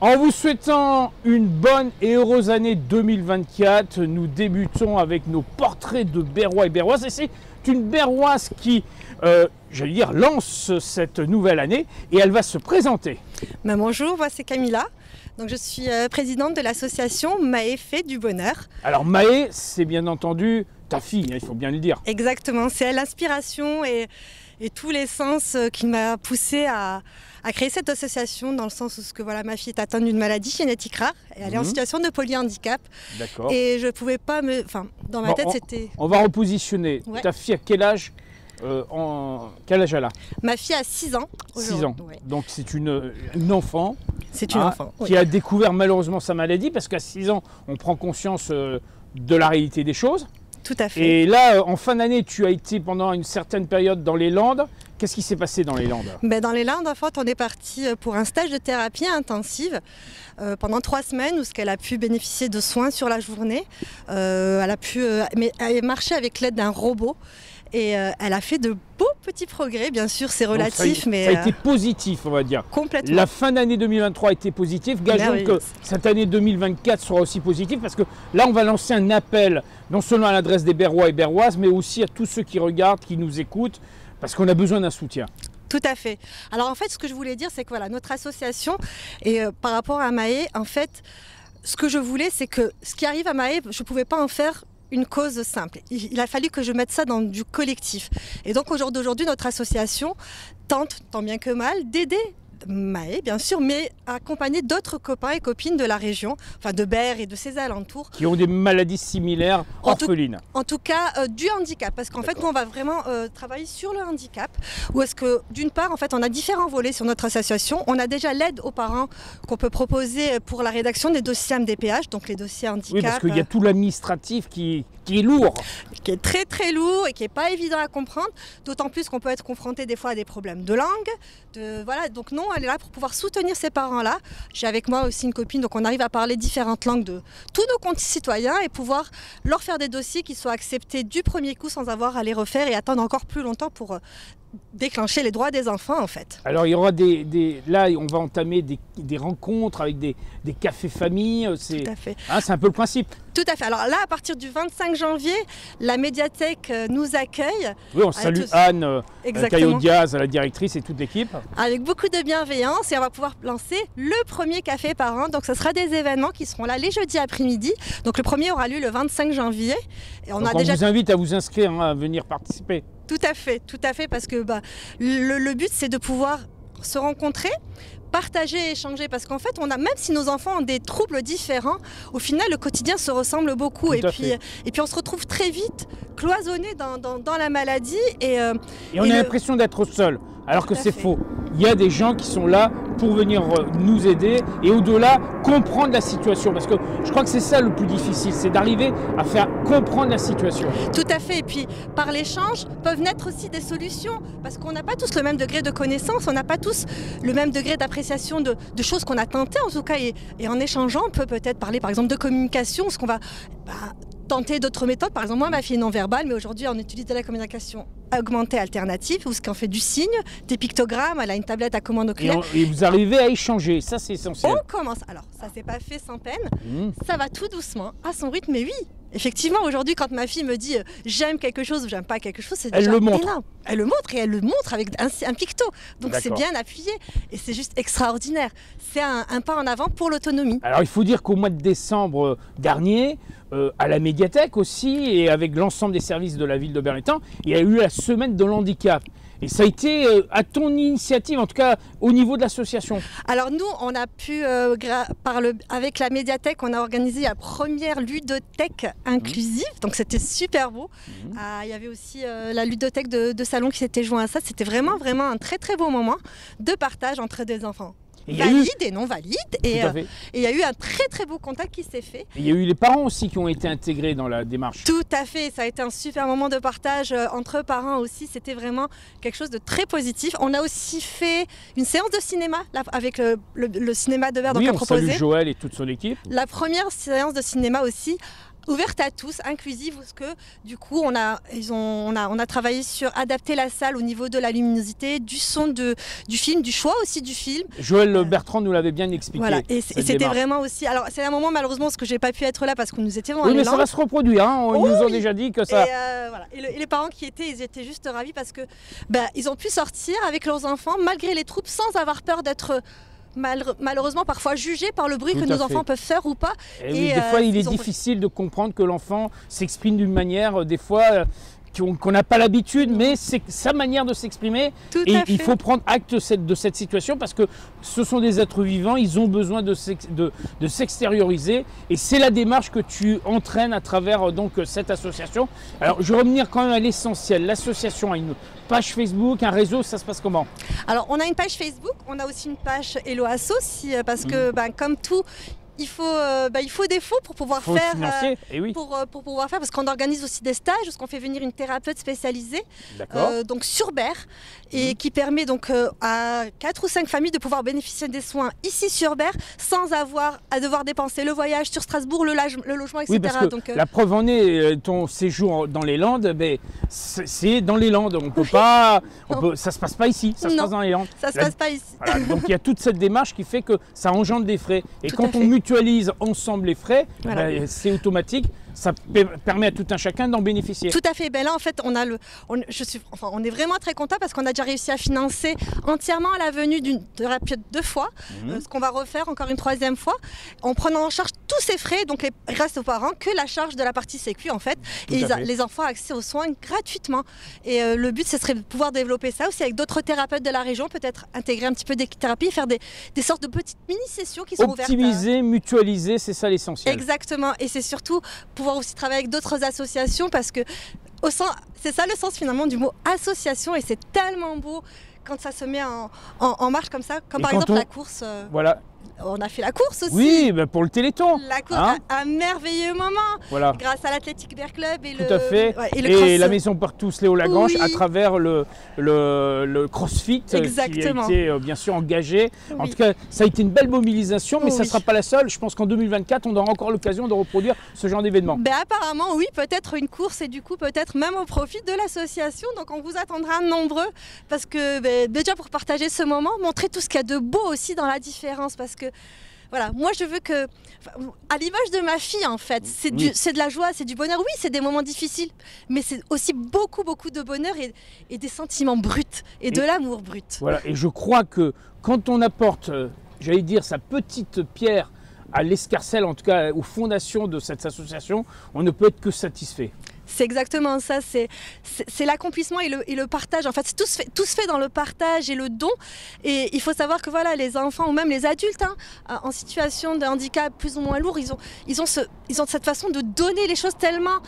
En vous souhaitant une bonne et heureuse année 2024, nous débutons avec nos portraits de Berrois et Berroises. Et c'est une Berroise qui, j'allais dire, lance cette nouvelle année et elle va se présenter. Bonjour, moi c'est Camilla. Donc, je suis présidente de l'association Maë fait du bonheur. Alors Maë, c'est bien entendu ta fille, il faut bien le dire. Exactement, c'est l'inspiration et tous les sens qui m'a poussée à créer cette association, dans le sens où voilà, ma fille est atteinte d'une maladie génétique rare et elle est en situation de polyhandicap. D'accord. Et je ne pouvais pas me... Enfin, dans ma tête, c'était... On va repositionner. Ouais. Ta fille, à quel âge quel âge elle a? Ma fille a 6 ans. 6 ans. Ouais. Donc c'est une enfant. C'est une enfant. Qui a découvert malheureusement sa maladie, parce qu'à 6 ans, on prend conscience de la réalité des choses. Tout à fait. Et là, en fin d'année, tu as été pendant une certaine période dans les Landes. Qu'est-ce qui s'est passé dans les Landes? Dans les Landes, en fait, on est parti pour un stage de thérapie intensive pendant 3 semaines, où elle a pu bénéficier de soins sur la journée. Elle a pu marcher avec l'aide d'un robot. Et elle a fait de beaux petits progrès, bien sûr, c'est relatif. Donc ça a été positif, on va dire. Complètement. La fin d'année 2023 a été positive. Gageons que cette année 2024 sera aussi positive, parce que là, on va lancer un appel, non seulement à l'adresse des Berrois et Berroises, mais aussi à tous ceux qui regardent, qui nous écoutent, parce qu'on a besoin d'un soutien. Tout à fait. Alors en fait, ce que je voulais dire, c'est que voilà, notre association, et par rapport à Maë, en fait, ce que je voulais, c'est que ce qui arrive à Maë, je ne pouvais pas en faire une cause simple. Il a fallu que je mette ça dans du collectif. Et donc, au jour d'aujourd'hui, notre association tente, tant bien que mal, d'aider Maë, bien sûr, mais accompagner d'autres copains et copines de la région, enfin de Berre et de ses alentours. Qui ont des maladies similaires, orphelines. En tout cas, du handicap. Parce qu'en fait, nous, on va vraiment travailler sur le handicap. Où est-ce que, d'une part, en fait, on a différents volets sur notre association. On a déjà l'aide aux parents qu'on peut proposer pour la rédaction des dossiers MDPH, donc les dossiers handicap. Oui, parce qu'il y a tout l'administratif qui est lourd. Qui est très très lourd et qui n'est pas évident à comprendre. D'autant plus qu'on peut être confronté des fois à des problèmes de langue. Voilà. Donc non, elle est là pour pouvoir soutenir ces parents-là. J'ai avec moi aussi une copine, donc on arrive à parler différentes langues de tous nos concitoyens et pouvoir leur faire des dossiers qui soient acceptés du premier coup sans avoir à les refaire et attendre encore plus longtemps pour déclencher les droits des enfants, en fait. Alors il y aura là on va entamer des rencontres avec des cafés familles. Tout à fait. C'est un peu le principe. Tout à fait. Alors là, à partir du 25 janvier, la médiathèque nous accueille. Oui, on salue Anne Caillot-Diaz, la directrice, et toute l'équipe. Avec beaucoup de bienveillance, et on va pouvoir lancer le premier café par an. Donc ce sera des événements qui seront là les jeudis après-midi. Donc le premier aura lieu le 25 janvier. Et on vous invite à vous inscrire, à venir participer. Tout à fait, parce que le but, c'est de pouvoir se rencontrer, partager, échanger, parce qu'en fait, même si nos enfants ont des troubles différents, au final, le quotidien se ressemble beaucoup. Et puis, on se retrouve très vite cloisonné dans la maladie. Et on a l'impression d'être seul, alors que c'est faux. Il y a des gens qui sont là pour venir nous aider et au-delà, comprendre la situation. Parce que je crois que c'est ça le plus difficile, c'est d'arriver à faire comprendre la situation. Tout à fait. Et puis, par l'échange, peuvent naître aussi des solutions. Parce qu'on n'a pas tous le même degré de connaissance, on n'a pas tous le même degré d'appréciation de choses qu'on a tentées, en tout cas. Et en échangeant, on peut peut-être parler, par exemple, de communication, ce qu'on va tenter d'autres méthodes. Par exemple, moi, ma fille est non-verbale, mais aujourd'hui, on utilise de la communication augmentée alternative, où ce qu'on fait du signe, des pictogrammes, elle a une tablette à commande oculaire. Et vous arrivez à échanger, ça c'est essentiel. On commence. Alors, ça s'est pas fait sans peine, ça va tout doucement, à son rythme, mais oui. Effectivement, aujourd'hui, quand ma fille me dit j'aime quelque chose ou j'aime pas quelque chose, c'est déjà énorme. Elle le montre, et elle le montre avec un picto. Donc c'est bien appuyé et c'est juste extraordinaire. C'est un pas en avant pour l'autonomie. Alors il faut dire qu'au mois de décembre dernier, à la médiathèque aussi, et avec l'ensemble des services de la ville de Berre-l'Étang, il y a eu la semaine de l'handicap. Et ça a été à ton initiative, en tout cas au niveau de l'association. Alors nous, on a pu, avec la médiathèque, on a organisé la première ludothèque inclusive. Donc c'était super beau. Il y avait aussi la ludothèque de salon qui s'était joint à ça. C'était vraiment un très très beau moment de partage entre des enfants. Valides et non valides. Et il y a eu un très très beau contact qui s'est fait. Et il y a eu les parents aussi qui ont été intégrés dans la démarche. Tout à fait, ça a été un super moment de partage entre parents aussi. C'était vraiment quelque chose de très positif. On a aussi fait une séance de cinéma là, avec le cinéma de Berre. Oui, on salue Joël et toute son équipe. La première séance de cinéma aussi ouverte à tous, inclusive, parce que du coup on a travaillé sur adapter la salle au niveau de la luminosité, du son du film, du choix aussi du film. Joël Bertrand nous l'avait bien expliqué. Voilà, et c'était vraiment aussi. Alors c'est un moment malheureusement parce que j'ai pas pu être là parce que nous étions dans oui, les mais Landes. ça va se reproduire, hein. Ils nous ont déjà dit que ça. Et les parents qui étaient, ils étaient juste ravis parce que ils ont pu sortir avec leurs enfants malgré les troupes sans avoir peur d'être malheureusement parfois jugés par le bruit que nos enfants peuvent faire ou pas. Et oui, des fois, il est difficile de comprendre que l'enfant s'exprime d'une manière, des fois, qu'on n'a pas l'habitude, mais c'est sa manière de s'exprimer. Et il faut prendre acte de cette situation parce que ce sont des êtres vivants, ils ont besoin de s'extérioriser. Et c'est la démarche que tu entraînes à travers donc, cette association. Alors, je vais revenir quand même à l'essentiel. L'association a une page Facebook, un réseau, ça se passe comment? Alors, on a une page Facebook, on a aussi une page Hello Asso, parce que comme tout, il faut des fonds pour pouvoir faire, pour pouvoir faire, parce qu'on organise aussi des stages, parce qu'on fait venir une thérapeute spécialisée, donc sur Berre, et qui permet donc à 4 ou 5 familles de pouvoir bénéficier des soins ici sur Berre, sans avoir à devoir dépenser le voyage sur Strasbourg, le logement, etc. Oui, parce que donc, la preuve en est, ton séjour dans les Landes, c'est dans les Landes, on peut pas, ça se passe pas ici, ça se passe dans les Landes. Ça se passe pas ici. Voilà, donc il y a toute cette démarche qui fait que ça engendre des frais, et quand on mutualise ensemble les frais, c'est automatique. Ça permet à tout un chacun d'en bénéficier. Tout à fait. Là, en fait, on est vraiment très content parce qu'on a déjà réussi à financer entièrement la venue d'une thérapeute 2 fois, ce qu'on va refaire encore une 3e fois, en prenant en charge tous ces frais. Donc, il reste aux parents que la charge de la partie sécu, en fait. Les enfants ont accès aux soins gratuitement. Et le but, ce serait de pouvoir développer ça aussi avec d'autres thérapeutes de la région, peut-être intégrer un petit peu d'équithérapie et faire des sortes de petites mini-sessions qui sont ouvertes. Optimiser, mutualiser, c'est ça l'essentiel. Exactement. Et c'est surtout pouvoir aussi travailler avec d'autres associations parce que c'est ça le sens finalement du mot association et c'est tellement beau quand ça se met en marche comme ça, comme par exemple la course. Voilà. On a fait la course aussi. Oui, pour le Téléthon. La course, un merveilleux moment. Grâce à l'Athletic Bear Club et Tout à fait. Et la maison Partous Léo Lagrange à travers le CrossFit qui a été bien sûr engagé. En tout cas, ça a été une belle mobilisation, mais ça ne sera pas la seule. Je pense qu'en 2024, on aura encore l'occasion de reproduire ce genre d'événement. Apparemment, oui, peut-être une course et du coup, peut-être même au profit de l'association. Donc, on vous attendra nombreux parce que déjà pour partager ce moment, montrer tout ce qu'il y a de beau aussi dans la différence parce que voilà, moi je veux que, à l'image de ma fille en fait, c'est de la joie, c'est du bonheur. Oui, c'est des moments difficiles, mais c'est aussi beaucoup de bonheur et des sentiments bruts et de l'amour brut. Voilà, et je crois que quand on apporte, j'allais dire, sa petite pierre à l'escarcelle, en tout cas aux fondations de cette association, on ne peut être que satisfait. C'est exactement ça, c'est l'accomplissement et le partage. En fait, tout se fait dans le partage et le don. Et il faut savoir que voilà, les enfants ou même les adultes en situation de handicap plus ou moins lourd, ils ont cette façon de donner les choses tellement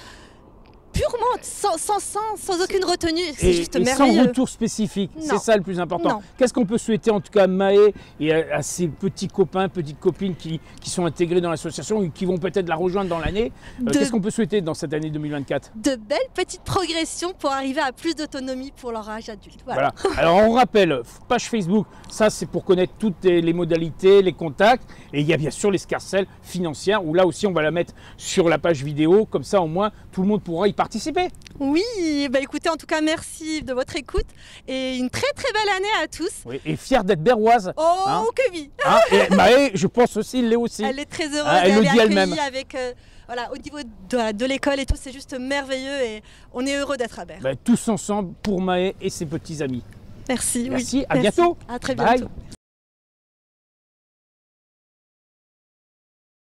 purement, sans aucune retenue. C'est juste merveilleux. Sans retour spécifique, c'est ça le plus important. Qu'est-ce qu'on peut souhaiter en tout cas à Maë et à ses petits copains, petites copines qui sont intégrés dans l'association et qui vont peut-être la rejoindre dans l'année? Qu'est-ce qu'on peut souhaiter dans cette année 2024? De belles petites progressions pour arriver à plus d'autonomie pour leur âge adulte. Voilà. Alors on rappelle, page Facebook, ça c'est pour connaître toutes les modalités, les contacts. Et il y a bien sûr l'escarcelle financière où là aussi on va la mettre sur la page vidéo. Comme ça au moins tout le monde pourra y participer. Oui, écoutez, en tout cas, merci de votre écoute et une très belle année à tous. Oui, et fière d'être berroise. Oh, que oui. Et Maë, je pense aussi, elle l'est aussi. Elle est très heureuse, elle est accueillie avec, au niveau de l'école et tout, c'est juste merveilleux et on est heureux d'être à Berre. Tous ensemble pour Maë et ses petits amis. Merci. Merci, à bientôt. À très bientôt. Bye.